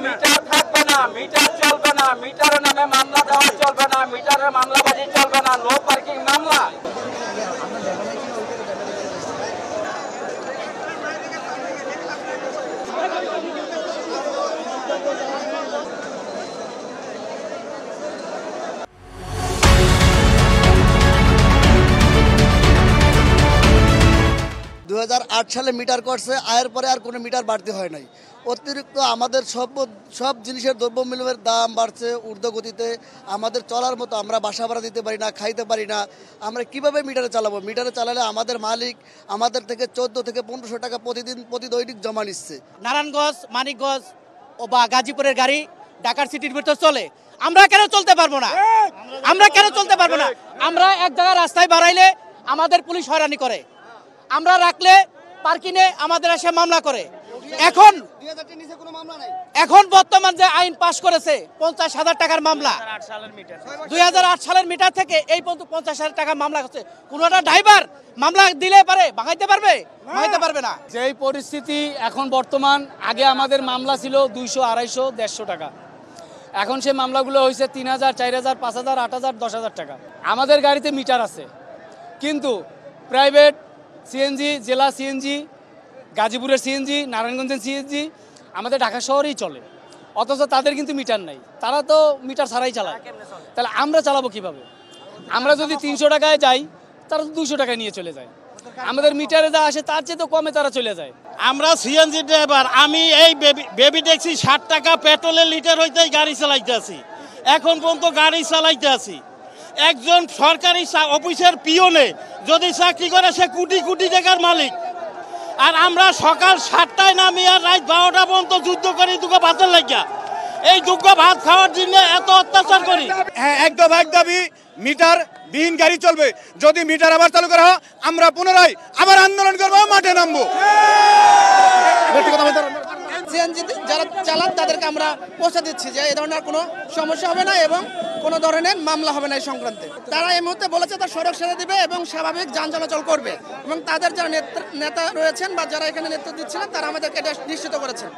Metre থাকবে না, metre চলবে না, মিটারের নামে মামলা দেওয়া চলবে না, মিটারের মামলাবাজি চলবে না, নো পার্কিং মামলা। 2008 সালে মিটার করছে, আয়ের পরে আর কোনো মিটার বাড়তি হয় নাই। অতিরিক্ত আমাদের সব জিনিসের দ্রব্যমূল্যের দাম বাড়ছে ঊর্ধ্বগতিতে। আমাদের চলার মতো আমরা বাসা ভাড়া দিতে পারি না, খাইতে পারি না। আমরা কিভাবে মিটারে চালাবো? মিটারে চালালে আমাদের মালিক আমাদের থেকে 14 থেকে 1500 টাকা প্রতি দৈনিক জমা নিচ্ছে। নারায়ণগঞ্জ, মানিকগঞ্জ ও বা গাজীপুরের গাড়ি ঢাকার সিটির ভিতর চলে, আমরা কেন চলতে পারবো না? আমরা কেন চলতে পারবো না? আমরা এক জায়গায় রাস্তায় বাড়াইলে আমাদের পুলিশ হয়রানি করে, আমরা রাখলে পার্কিংয়ে আমাদের এসে মামলা করে। এখন বর্তমান যে আইন পাশ করেছে 50,000 টাকার মামলা, 2008 সালের মিটার থেকে এই পর্যন্ত 50,000 টাকার মামলা হচ্ছে। কোনোটা ড্রাইভার মামলা দিলে পারে ভাঙাইতে পারবে? ভাঙাইতে পারবে না। যেই পরিস্থিতি এখন বর্তমান, আগে আমাদের মামলা ছিল 200, 250, 150 টাকা। এখন সে মামলাগুলো হয়েছে 3,000, 4,000, 5,000, 8,000, 10,000 টাকা। আমাদের গাড়িতে মিটার আছে, কিন্তু প্রাইভেট সিএনজি, জেলা সিএনজি, গাজীপুরের সিএনজি, নারায়ণগঞ্জের সিএনজি আমাদের ঢাকা শহরেই চলে, অথচ তাদের কিন্তু মিটার নাই। তারা তো মিটার ছাড়াই চালায়। তাহলে আমরা চালাবো কিভাবে? আমরা যদি 300 টাকায় যাই, তারা তো 200 টাকায় নিয়ে চলে যায়। আমাদের মিটারে যা আসে তার চেয়ে তো কমে তারা চলে যায়। আমরা সিএনজি ড্রাইভার, আমি এই বেবি ট্যাক্সি 60 টাকা পেট্রোলের লিটার হইতেই গাড়ি চালাইতে আছি, এখন পর্যন্ত গাড়ি চালাইতে আছি। একজন সরকারি অফিসের পিওনে যদি চাকরি করে, সে কোটি কোটি টাকার মালিক। আর আমরা সকাল 7টায় নামি আর রাত 12টা পর্যন্ত যুদ্ধ করি দুঃখ ভাতের লাগিয়া। এই দুঃখ ভাত খাওয়ার জন্য এত অত্যাচার করি। হ্যাঁ, এক দাবি মিটার বিহীন গাড়ি চলবে। যদি মিটার আবার চালু করা হয়, আমরা পুনরায় আবার আন্দোলন করবো, মাঠে নামবো। সিএনজি যারা চালান তাদেরকে আমরা পৌঁছে দিচ্ছি যে এই ধরনের কোনো সমস্যা হবে না এবং কোনো ধরনের মামলা হবে না এই সংক্রান্তে। তারা এই মুহূর্তে বলেছে তার সড়ক ছেড়ে দিবে এবং স্বাভাবিক যান চলাচল করবে, এবং তাদের যারা নেতা রয়েছেন বা যারা এখানে নেতৃত্ব দিচ্ছিলেন তারা আমাদেরকে এটা নিশ্চিত করেছেন।